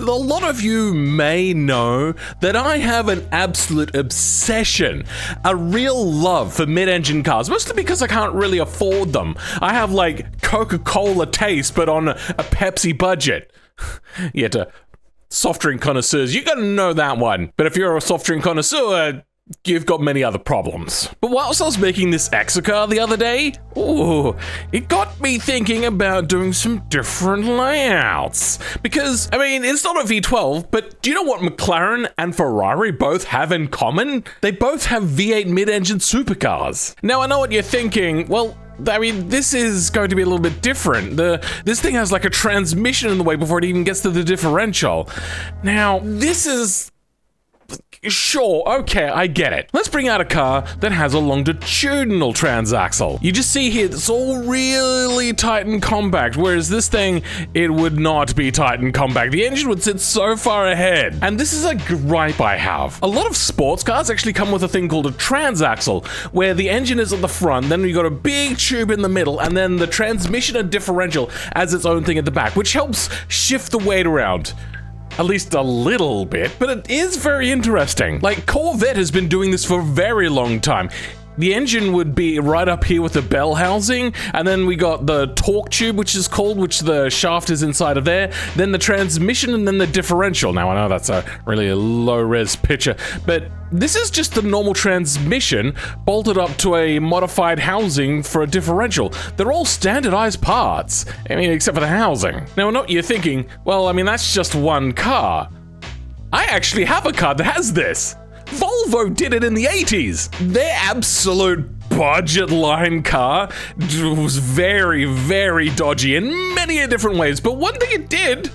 A lot of you may know that I have an absolute obsession, a real love for mid-engine cars, mostly because I can't really afford them. I have like Coca-Cola taste, but on a Pepsi budget. Yeah, to soft drink connoisseurs, you gotta know that one. But if you're a soft drink connoisseur, you've got many other problems. But whilst I was making this ExoCar the other day, it got me thinking about doing some different layouts. Because, I mean, it's not a V12, but do you know what McLaren and Ferrari both have in common? They both have V8 mid-engine supercars. Now, I know what you're thinking. Well, I mean, this is going to be a little bit different. This thing has like a transmission in the way before it even gets to the differential. Now, this is... Sure, okay, I get it. Let's bring out a car that has a longitudinal transaxle. You just see here, it's all really tight and compact, whereas this thing, it would not be tight and compact. The engine would sit so far ahead. And this is a gripe I have. A lot of sports cars actually come with a thing called a transaxle, where the engine is at the front, then you got a big tube in the middle, and then the transmission and differential as its own thing at the back, which helps shift the weight around. At least a little bit, but it is very interesting. Like, Corvette has been doing this for a very long time. The engine would be right up here with the bell housing, and then we got the torque tube, which the shaft is inside of there, then the transmission, and then the differential. Now, I know that's a really low-res picture, but this is just the normal transmission bolted up to a modified housing for a differential. They're all standardized parts. I mean, except for the housing. Now, I know what you're thinking, well, I mean, that's just one car. I actually have a car that has this. Volvo did it in the 80s. Their absolute budget line car was very, very dodgy in many different ways, but one thing it did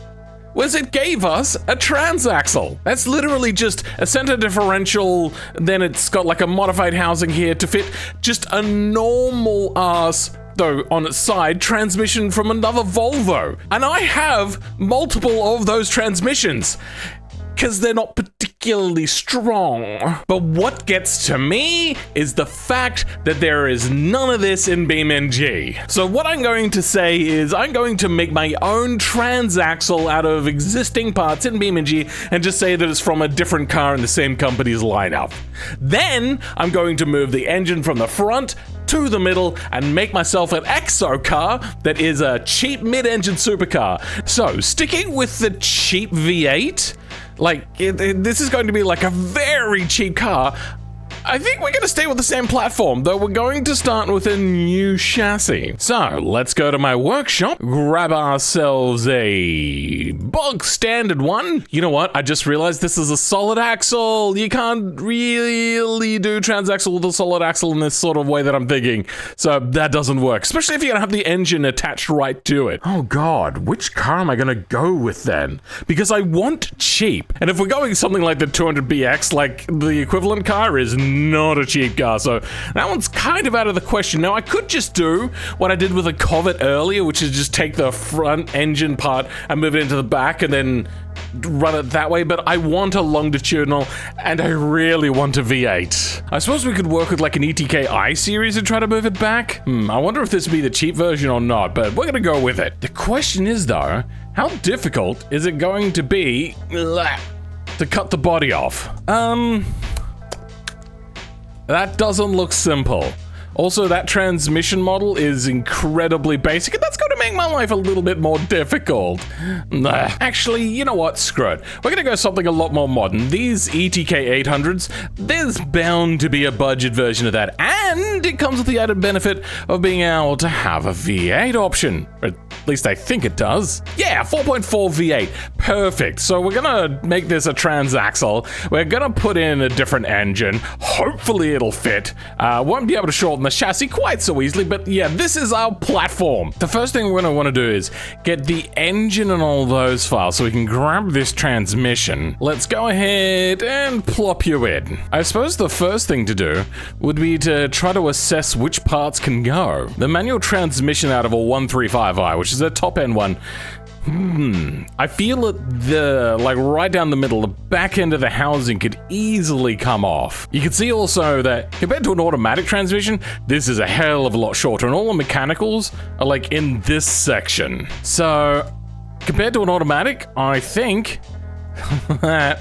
was it gave us a transaxle. That's literally just a center differential, then it's got like a modified housing here to fit just a normal ass, though on its side, transmission from another Volvo. And I have multiple of those transmissions, because they're not particularly strong. But what gets to me is the fact that there is none of this in BeamNG. So what I'm going to say is I'm going to make my own transaxle out of existing parts in BeamNG and just say that it's from a different car in the same company's lineup. Then I'm going to move the engine from the front to the middle and make myself an ExoCar that is a cheap mid-engine supercar. So sticking with the cheap V8, like, this is going to be like a very cheap car. I think we're going to stay with the same platform, though we're going to start with a new chassis. So, let's go to my workshop, grab ourselves a bog standard one. You know what? I just realized this is a solid axle. You can't really do transaxle with a solid axle in this sort of way that I'm thinking. So, that doesn't work, especially if you're going to have the engine attached right to it. Oh God, which car am I going to go with then? Because I want cheap. And if we're going something like the 200BX, like the equivalent car is not a cheap car, so that one's kind of out of the question. Now, I could just do what I did with a Corvette earlier, which is just take the front engine part and move it into the back and then run it that way, but I want a longitudinal and I really want a V8. I suppose we could work with like an ETK I-Series and try to move it back. I wonder if this would be the cheap version or not, but we're gonna go with it. The question is though, how difficult is it going to be to cut the body off? That doesn't look simple. Also, that transmission model is incredibly basic, and that's going to make my life a little bit more difficult. Actually, you know what? Screw it. We're going to go something a lot more modern. These ETK 800s, there's bound to be a budget version of that, and it comes with the added benefit of being able to have a V8 option. Or at least I think it does. Yeah, 4.4 V8. Perfect. So we're going to make this a transaxle. We're going to put in a different engine. Hopefully it'll fit. Won't be able to shorten the chassis quite so easily, but yeah, this is our platform. The first thing we're going to want to do is get the engine and all those files so we can grab this transmission. Let's go ahead and plop you in. I suppose the first thing to do would be to try to assess which parts can go. The manual transmission out of a 135i, which is a top end one, I feel that like right down the middle, the back end of the housing could easily come off. You can see also that compared to an automatic transmission, this is a hell of a lot shorter, and all the mechanicals are like in this section. So compared to an automatic, I think that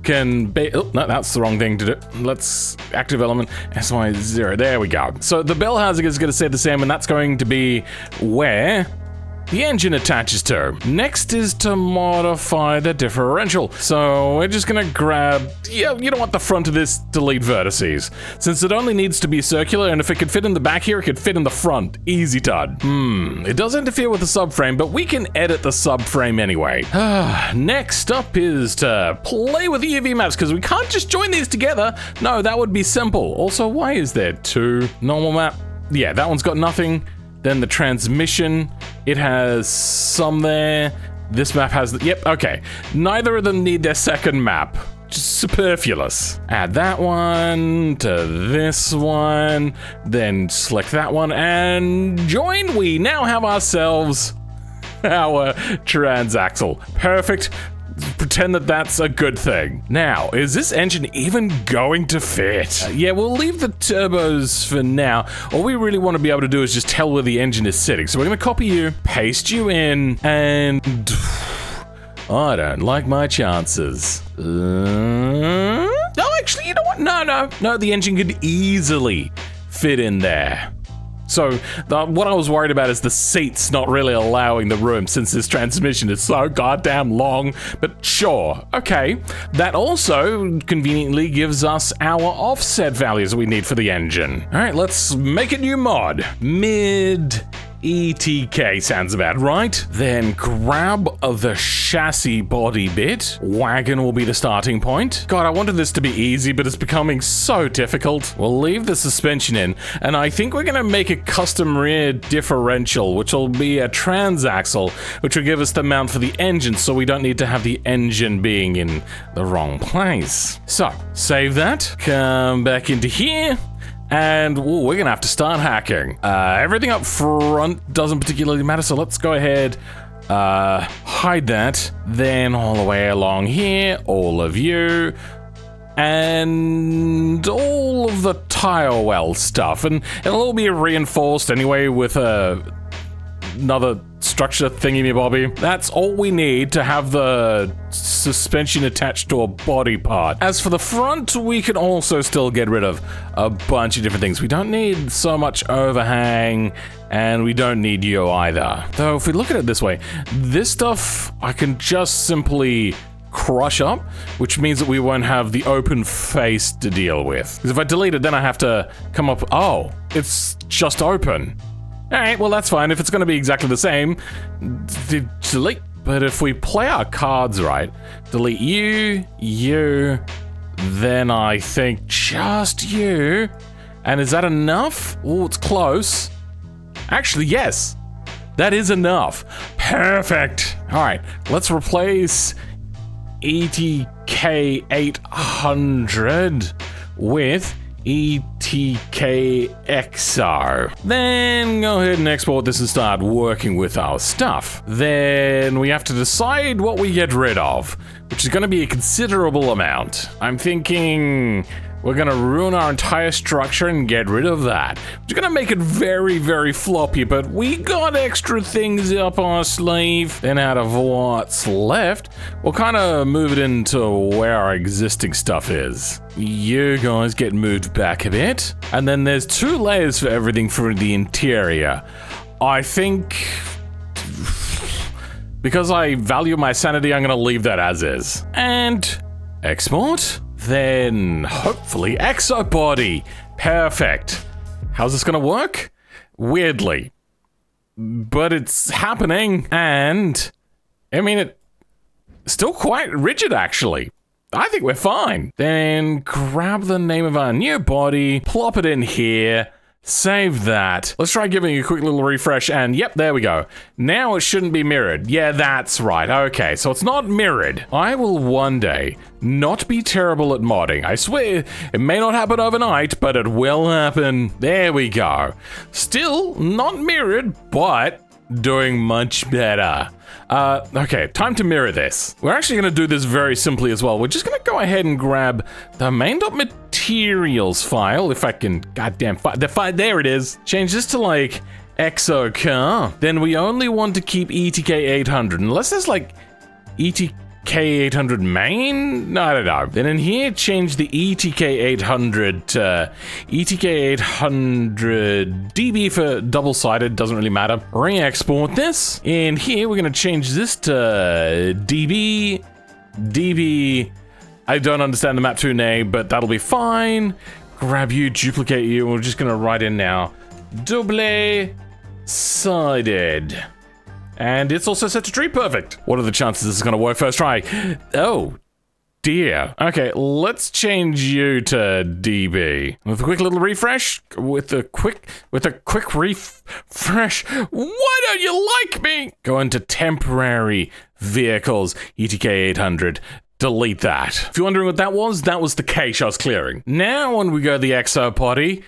can be... Oh, no, that's the wrong thing to do. Let's active element SY0. There we go. So the bell housing is going to stay the same, and that's going to be where the engine attaches to. Next is to modify the differential. So we're just gonna grab, yeah, you know what, the front of this, delete vertices. Since it only needs to be circular, and if it could fit in the back here, it could fit in the front. Easy done. It does interfere with the subframe, but we can edit the subframe anyway. Next up is to play with EV maps, because we can't just join these together. No, that would be simple. Also, why is there two? Normal map? Yeah, that one's got nothing. Then the transmission, it has some there. This map has, yep, okay. Neither of them need their second map. Just superfluous. Add that one to this one, then select that one and join. We now have ourselves our Transaxle. Perfect. Pretend that that's a good thing. Now, is this engine even going to fit? Yeah, we'll leave the turbos for now. All we really want to be able to do is just tell where the engine is sitting. So we're going to copy you, paste you in, and... I don't like my chances. No, actually, you know what? No, the engine could easily fit in there. So, what I was worried about is the seats not really allowing the room since this transmission is so goddamn long, but sure, okay. That also conveniently gives us our offset values we need for the engine. All right, let's make a new mod. Mid ETK sounds about right. Then grab the chassis body bit. Wagon will be the starting point. God, I wanted this to be easy, but it's becoming so difficult. We'll leave the suspension in, and I think we're gonna make a custom rear differential, which will be a transaxle, which will give us the mount for the engine, so we don't need to have the engine being in the wrong place. So, save that. Come back into here. And ooh, we're gonna have to start hacking. Everything up front doesn't particularly matter, so let's go ahead, hide that. Then all the way along here, all of you, and all of the tire well stuff. And it'll all be reinforced anyway with another structure thingy-me-bobby. That's all we need to have the suspension attached to a body part. As for the front, we can also still get rid of a bunch of different things. We don't need so much overhang, and we don't need you either. Though, if we look at it this way, this stuff I can just simply crush up, which means that we won't have the open face to deal with. Because if I delete it, then I have to come up, oh, it's just open. Alright, well that's fine. If it's going to be exactly the same, delete. But if we play our cards right, delete you, then I think just you. And is that enough? Oh, it's close. Actually, yes. That is enough. Perfect. Alright, let's replace ETK 800 with ETK ExoCar. Then go ahead and export this and start working with our stuff. Then we have to decide what we get rid of, which is going to be a considerable amount. I'm thinking we're going to ruin our entire structure and get rid of that. Which is going to make it very, very floppy, but we got extra things up our sleeve. Then out of what's left, we'll kind of move it into where our existing stuff is. You guys get moved back a bit. And then there's 2 layers for everything for the interior. I think, because I value my sanity, I'm going to leave that as is. And export. Then, hopefully, exo body. Perfect. How's this gonna work? Weirdly. But it's happening, and I mean, it's still quite rigid, actually. I think we're fine. Then grab the name of our new body, plop it in here, save that. Let's try giving a quick little refresh, and yep, there we go. Now it shouldn't be mirrored. Yeah, that's right. Okay, so it's not mirrored. I will one day not be terrible at modding. I swear, it may not happen overnight, but it will happen. There we go. Still not mirrored, but doing much better. Okay, time to mirror this. We're actually going to do this very simply as well. We're just going to go ahead and grab the main.materials file, if I can goddamn find the file. There it is. Change this to like ExoCar. Then we only want to keep ETK 800, unless there's like ETK K800 main? No, I don't know. Then in here, change the ETK800 to ETK800 DB for double-sided, doesn't really matter. Re-export this. In here, we're gonna change this to DB. I don't understand the map2 name, but that'll be fine. Grab you, duplicate you, we're just gonna write in now. Double-sided. And it's also set to tree perfect. What are the chances this is gonna work first try? Oh, dear. Okay, let's change you to DB. With a quick little refresh, with a quick refresh. Why don't you like me? Go into temporary vehicles, ETK 800. Delete that. If you're wondering what that was the cache I was clearing. Now when we go to the Exo potty,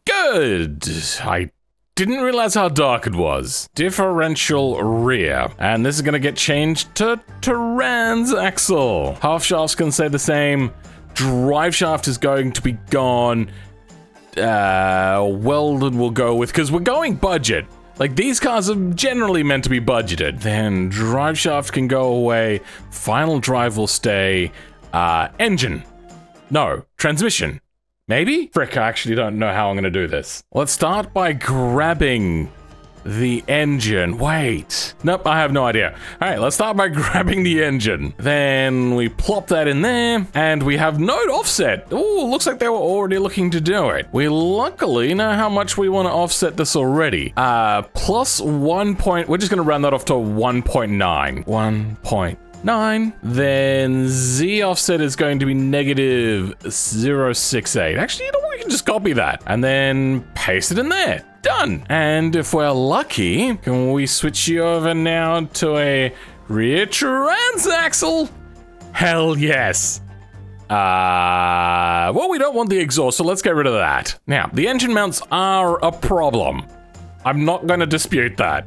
good. I didn't realize how dark it was. Differential rear. And this is gonna get changed to Transaxle. Half shafts can stay the same. Drive shaft is going to be gone. Welded will go with, because we're going budget. Like, these cars are generally meant to be budgeted. Then drive shaft can go away. Final drive will stay. Engine. No, transmission. Maybe? Frick, I actually don't know how I'm gonna do this. Let's start by grabbing the engine. Wait. Nope, I have no idea. All right, let's start by grabbing the engine. Then we plop that in there, and we have node offset. Ooh, looks like they were already looking to do it. We luckily know how much we want to offset this already. Plus 1 point, we're just gonna round that off to 1.9. 1.9. Then Z offset is going to be negative 0.68. Actually, you know what? We can just copy that and then paste it in there. Done. And if we're lucky, can we switch you over now to a rear transaxle? Hell yes. Well, we don't want the exhaust, so let's get rid of that. Now, the engine mounts are a problem. I'm not going to dispute that.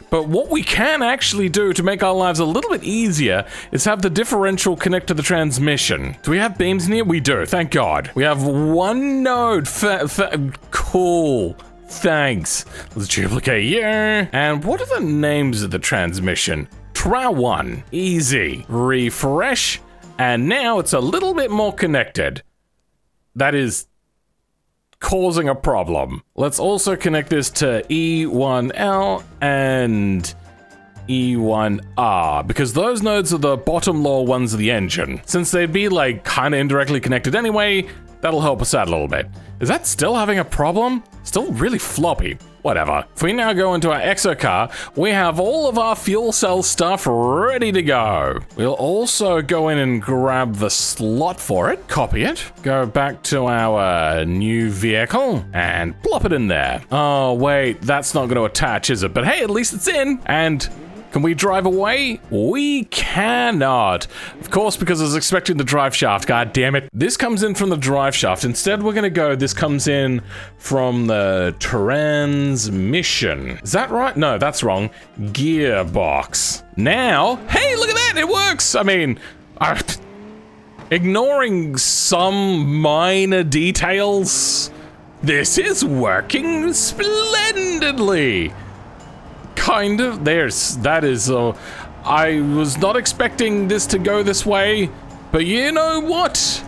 But what we can actually do to make our lives a little bit easier is have the differential connect to the transmission. Do we have beams in here? We do, thank God. We have one node. Cool. Thanks. Let's duplicate here. And what are the names of the transmission? Tra1. Easy. Refresh. And now it's a little bit more connected. That is causing a problem. Let's also connect this to E1L and E1R, because those nodes are the bottom lower ones of the engine. Since they'd be like kind of indirectly connected anyway, that'll help us out a little bit. Is that still having a problem? Still really floppy. Whatever. If we now go into our ExoCar, we have all of our fuel cell stuff ready to go. We'll also go in and grab the slot for it, copy it, go back to our new vehicle, and plop it in there. Oh, wait, that's not going to attach, is it? But hey, at least it's in, and can we drive away? We cannot. Of course, because I was expecting the drive shaft, god damn it. This comes in from the drive shaft. Instead, we're gonna go, this comes in from the transmission. Is that right? No, that's wrong. Gearbox. Now, hey, look at that, it works. I mean, ignoring some minor details, this is working splendidly. Kind of. That is, I was not expecting this to go this way, but you know what?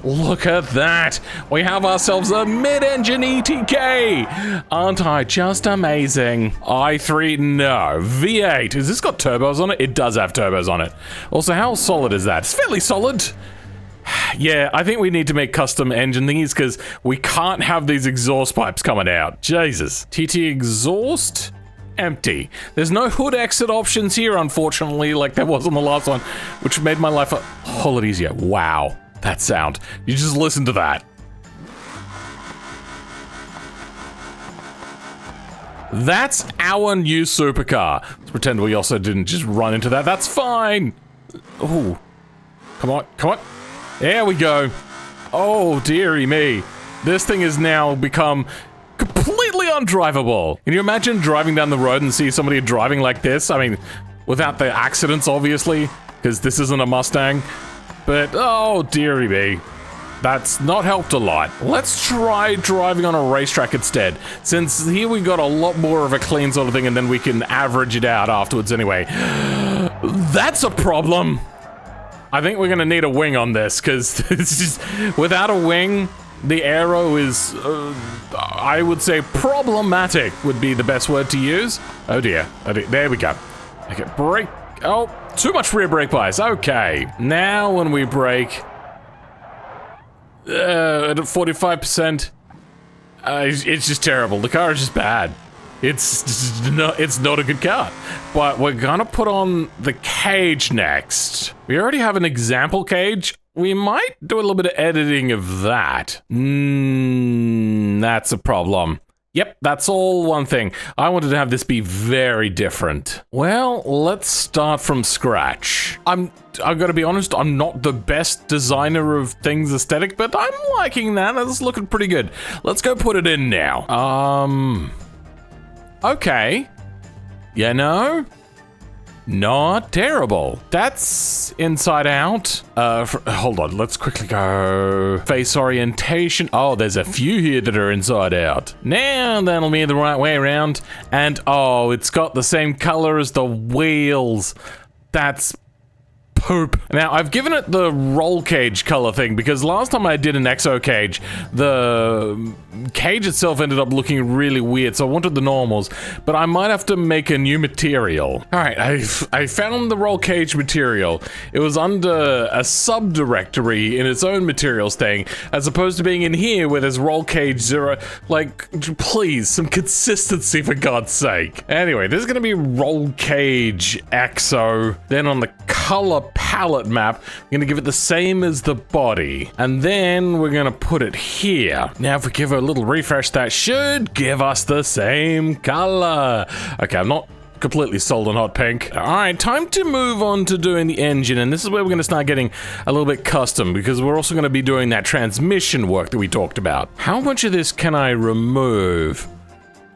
Look at that. We have ourselves a Mid Engine ETK. Aren't I just amazing? i3, no. V8. Has this got turbos on it? It does have turbos on it. Also, how solid is that? It's fairly solid. Yeah, I think we need to make custom engine thingies because we can't have these exhaust pipes coming out. Jesus. TT exhaust. Empty. There's no hood exit options here, unfortunately, like there was on the last one, which made my life a whole lot easier. Wow, that sound. You just listen to that. That's our new supercar. Let's pretend we also didn't just run into that. That's fine. Oh, come on, come on. There we go. Oh, dearie me. This thing has now become completely undrivable. Can you imagine driving down the road and see somebody driving like this? I mean, without the accidents, obviously, because this isn't a Mustang. But, oh, dearie me. That's not helped a lot. Let's try driving on a racetrack instead, since here we got a lot more of a clean sort of thing, and then we can average it out afterwards anyway. That's a problem. I think we're gonna need a wing on this, because without a wing, the aero is, I would say problematic would be the best word to use. Oh dear. Oh dear. There we go. Okay, brake. Oh, too much rear brake bias. Okay. Now when we brake, at 45%, it's just terrible. The car is just bad. It's not a good car. But we're gonna put on the cage next. We already have an example cage. We might do a little bit of editing of that. That's a problem. Yep, that's all one thing. I wanted to have this be very different. Well, let's start from scratch. I've got to be honest, I'm not the best designer of things aesthetic, but I'm liking that. That's looking pretty good. Let's go put it in now. Okay. You know? Not terrible. That's inside out. Hold on, let's quickly go. Face orientation. Oh, there's a few here that are inside out. Now that'll be the right way around. And oh, it's got the same color as the wheels. That's poop. Now, I've given it the roll cage color thing because last time I did an exo cage, the cage itself ended up looking really weird, so I wanted the normals, but I might have to make a new material. All right, I found the roll cage material. It was under a subdirectory in its own materials thing, as opposed to being in here where there's roll cage 0. Like, please, some consistency for God's sake. Anyway, this is gonna be roll cage exo. Then on the color palette map, we're gonna give it the same as the body, and then we're gonna put it here. Now if we give it a little refresh, that should give us the same color. Okay, I'm not completely sold on hot pink. All right, time to move on to doing the engine, and this is where we're gonna start getting a little bit custom, because we're also gonna be doing that transmission work that we talked about. How much of this can I remove?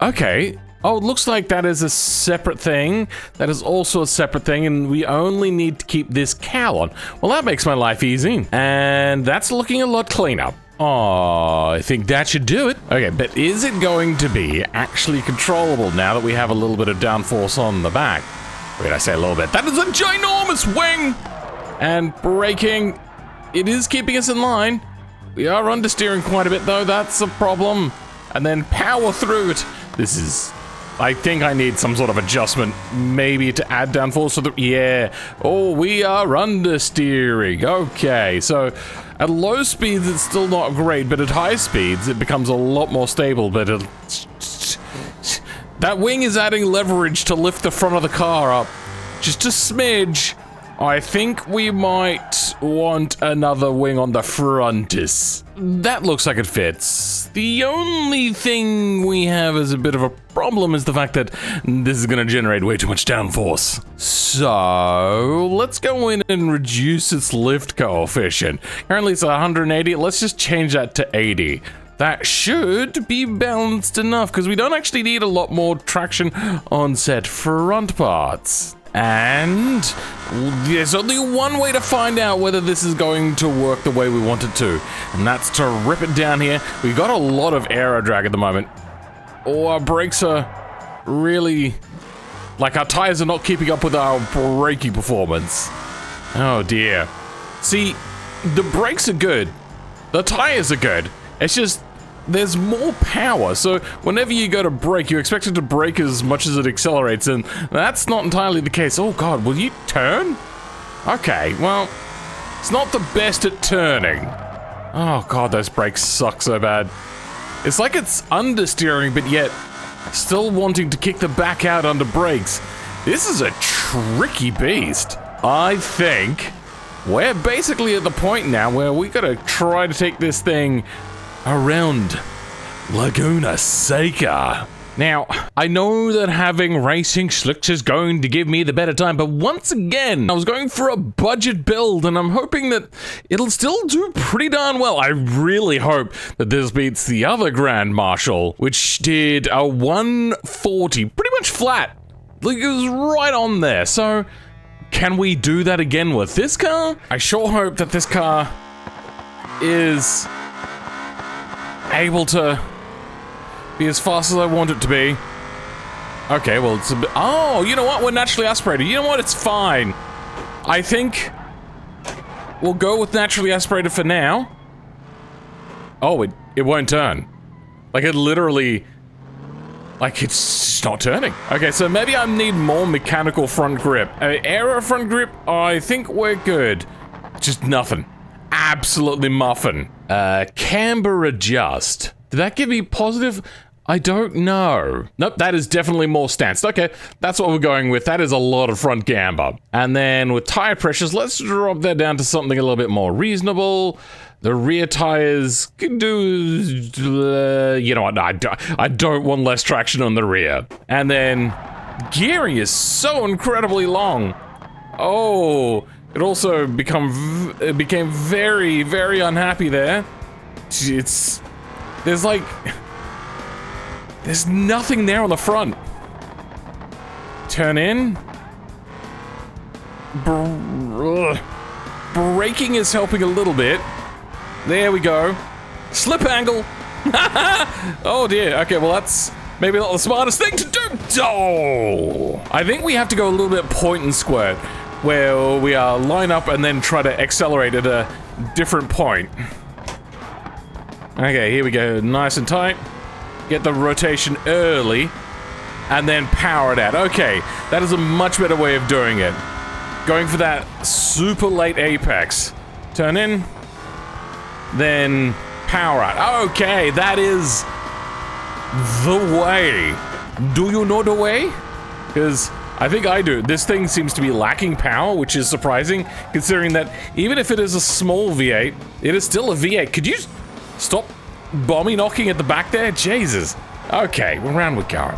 Okay. Oh, it looks like that is a separate thing. That is also a separate thing, and we only need to keep this cowl on. Well, that makes my life easy. And that's looking a lot cleaner. Oh, I think that should do it. Okay, but is it going to be actually controllable now that we have a little bit of downforce on the back? Wait, I say a little bit. That is a ginormous wing! And braking, it is keeping us in line. We are understeering quite a bit, though. That's a problem. And then power through it. This is... I think I need some sort of adjustment, maybe to add downforce to the... Yeah. Oh, we are understeering. Okay, so at low speeds, it's still not great, but at high speeds, it becomes a lot more stable, but that wing is adding leverage to lift the front of the car up. Just a smidge. I think we might want another wing on the frontis. That looks like it fits. The only thing we have as a bit of a problem is the fact that this is going to generate way too much downforce. So let's go in and reduce its lift coefficient. Currently it's 180. Let's just change that to 80. That should be balanced enough because we don't actually need a lot more traction on said front parts. And there's only one way to find out whether this is going to work the way we want it to, and that's to rip it down here. We've got a lot of aero drag at the moment. Oh, our brakes are really... like, our tires are not keeping up with our braking performance. Oh dear. See, the brakes are good. The tires are good. It's just... there's more power, so whenever you go to brake, you expect it to brake as much as it accelerates, and that's not entirely the case. Oh god, will you turn? Okay, well, it's not the best at turning. Oh god, those brakes suck so bad. It's like it's understeering, but yet still wanting to kick the back out under brakes. This is a tricky beast. I think we're basically at the point now where we gotta try to take this thing around Laguna Seca. Now, I know that having racing slicks is going to give me the better time, but once again, I was going for a budget build, and I'm hoping that it'll still do pretty darn well. I really hope that this beats the other Grand Marshal, which did a 140, pretty much flat. Like, it was right on there, so can we do that again with this car? I sure hope that this car is able to be as fast as I want it to be. Okay, well, it's a bit... oh, you know what? We're naturally aspirated. You know what? It's fine. I think we'll go with naturally aspirated for now. Oh, it won't turn. Like, it literally... Like, it's not turning. Okay, so maybe I need more mechanical front grip. Aero front grip, I think we're good. Just nothing. Absolutely muffin. Camber adjust. Did that give me positive? I don't know. Nope, that is definitely more stanced. Okay, that's what we're going with. That is a lot of front camber. And then with tire pressures, let's drop that down to something a little bit more reasonable. The rear tires can do, you know what, I don't want less traction on the rear. And then gearing is so incredibly long. Oh, it also became very, very unhappy there. There's nothing there on the front. Turn in. Braking is helping a little bit. There we go. Slip angle. Oh dear. Okay, well that's maybe not the smartest thing to do. Oh! I think we have to go a little bit point and squirt, where we line up and then try to accelerate at a different point. Okay, here we go. Nice and tight. Get the rotation early, and then power it out. Okay, that is a much better way of doing it. Going for that super late apex. Turn in. Then power out. Okay, that is the way. Do you know the way? Because I think I do. This thing seems to be lacking power, which is surprising, considering that even if it is a small V8, it is still a V8. Could you stop bomby knocking at the back there? Jesus. Okay, well, round we go.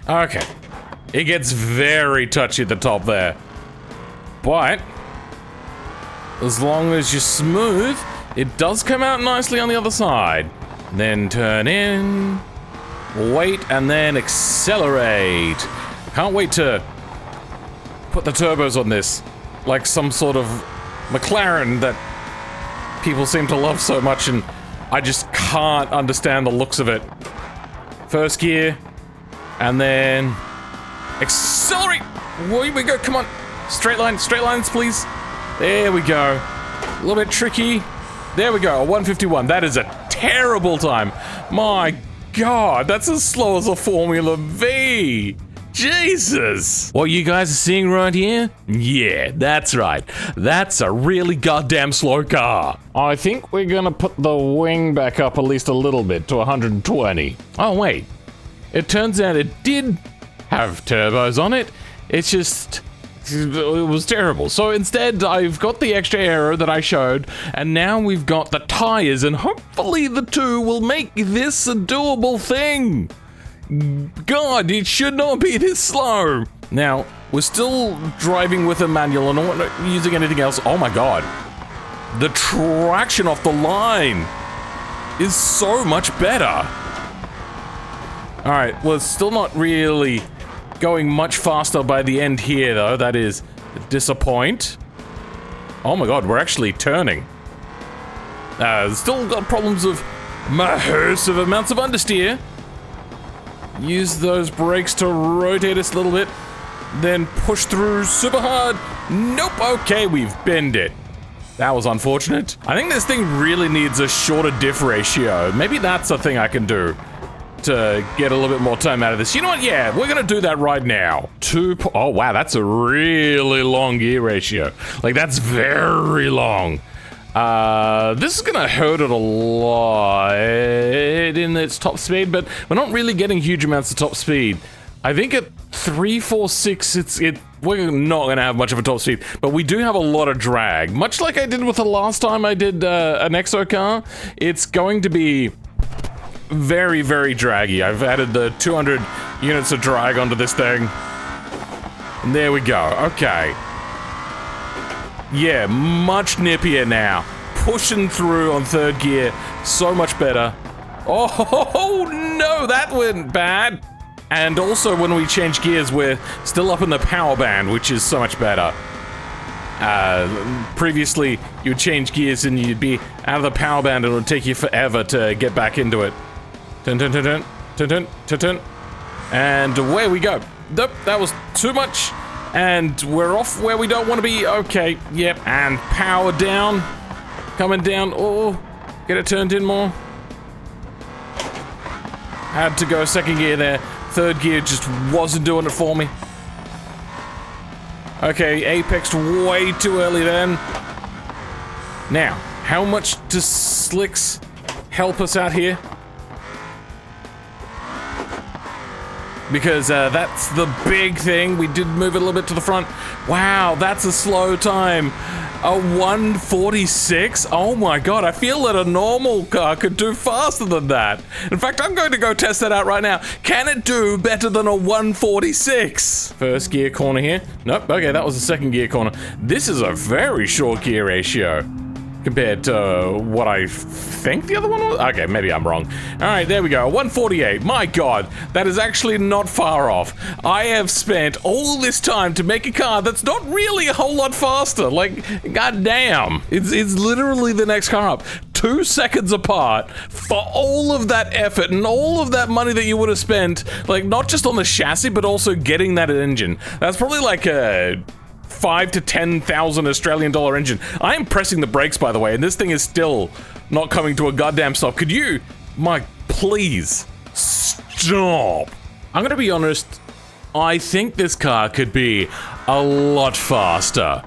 Okay. It gets very touchy at the top there. But as long as you're smooth, it does come out nicely on the other side. Then turn in, wait, and then accelerate. Can't wait to put the turbos on this, like some sort of McLaren that people seem to love so much, and I just can't understand the looks of it. First gear, and then accelerate. Here we go, come on. Straight lines, please. There we go. A little bit tricky. There we go, a 151. That is a terrible time. My God, that's as slow as a Formula V. Jesus. What you guys are seeing right here? Yeah, that's right. That's a really goddamn slow car. I think we're gonna put the wing back up at least a little bit to 120. Oh, wait. It turns out it did have turbos on it. It's just... it was terrible. So instead, I've got the extra aero that I showed, and now we've got the tires, and hopefully the two will make this a doable thing. God, it should not be this slow. Now, we're still driving with a manual and not using anything else. Oh my God. The traction off the line is so much better. All right, well, it's still not really going much faster by the end here, though. That is disappoint. Oh my God, we're actually turning. Still got problems of massive amounts of understeer. Use those brakes to rotate us a little bit. Then push through super hard. Nope, okay, we've bent it. That was unfortunate. I think this thing really needs a shorter diff ratio. Maybe that's a thing I can do to get a little bit more time out of this. You know what? Yeah, we're gonna do that right now. Oh wow, that's a really long gear ratio. Like, that's very long. This is gonna hurt it a lot in its top speed, but we're not really getting huge amounts of top speed. I think at 346, we're not gonna have much of a top speed, but we do have a lot of drag. Much like I did with the last time I did an ExoCar, it's going to be very, very draggy. I've added the 200 units of drag onto this thing. And there we go. Okay. Yeah, much nippier now. Pushing through on third gear. So much better. Oh, no, that went bad. And also, when we change gears, we're still up in the power band, which is so much better. Previously, you would change gears and you'd be out of the power band and it would take you forever to get back into it. Turn, turn, turn, turn, turn, turn, turn, turn. And away we go. Nope, that was too much. And we're off where we don't want to be. Okay, yep. And power down. Coming down. Oh, get it turned in more. Had to go second gear there. Third gear just wasn't doing it for me. Okay, apexed way too early then. Now, how much does slicks help us out here? Because that's the big thing. We did move it a little bit to the front. Wow, that's a slow time. A 146? Oh my god, I feel that a normal car could do faster than that. In fact, I'm going to go test that out right now. Can it do better than a 146? First gear corner here. Nope, okay, that was the second gear corner. This is a very short gear ratio compared to what I think the other one was. Okay, maybe I'm wrong. All right, there we go. 148. My god, that is actually not far off. I have spent all this time to make a car that's not really a whole lot faster. Like, goddamn. It's literally the next car up. 2 seconds apart for all of that effort and all of that money that you would have spent, like, not just on the chassis, but also getting that engine. That's probably like a 5,000 to 10,000 Australian dollar engine. I am pressing the brakes, by the way, and this thing is still not coming to a goddamn stop. Could you, Mike, please stop? I'm gonna be honest, I think this car could be a lot faster.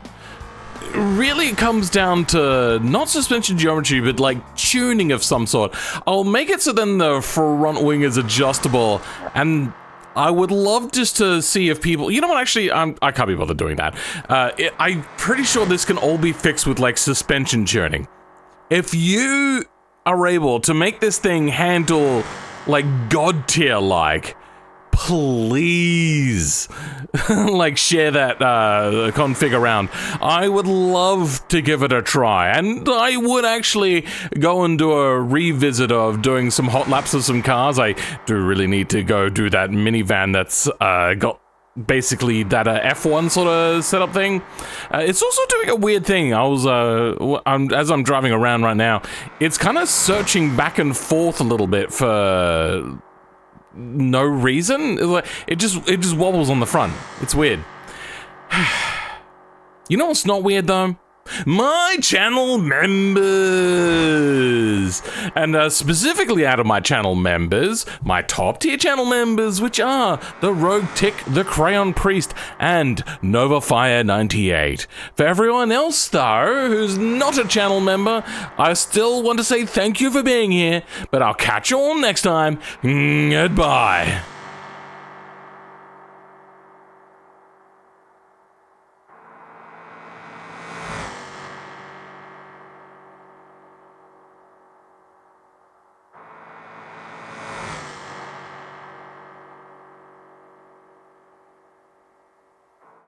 Really, it comes down to not suspension geometry, but like tuning of some sort. I'll make it so then the front wing is adjustable, and I would love just to see if people, you know what, actually, I can't be bothered doing that. I'm pretty sure this can all be fixed with, like, suspension tuning. If you are able to make this thing handle, like, God tier, like, please, like, share that config around. I would love to give it a try, and I would actually go and do a revisit of doing some hot laps of some cars. I do really need to go do that minivan that's got basically that F1 sort of setup thing. It's also doing a weird thing. As I'm driving around right now, it's kind of searching back and forth a little bit for no reason. It just wobbles on the front. It's weird. You know what's not weird though? My channel members, and specifically out of my channel members, my top tier channel members, which are the Rogue Tick, the Crayon Priest, and Nova Fire 98. For everyone else though, who's not a channel member, I still want to say thank you for being here, but I'll catch you all next time. Goodbye.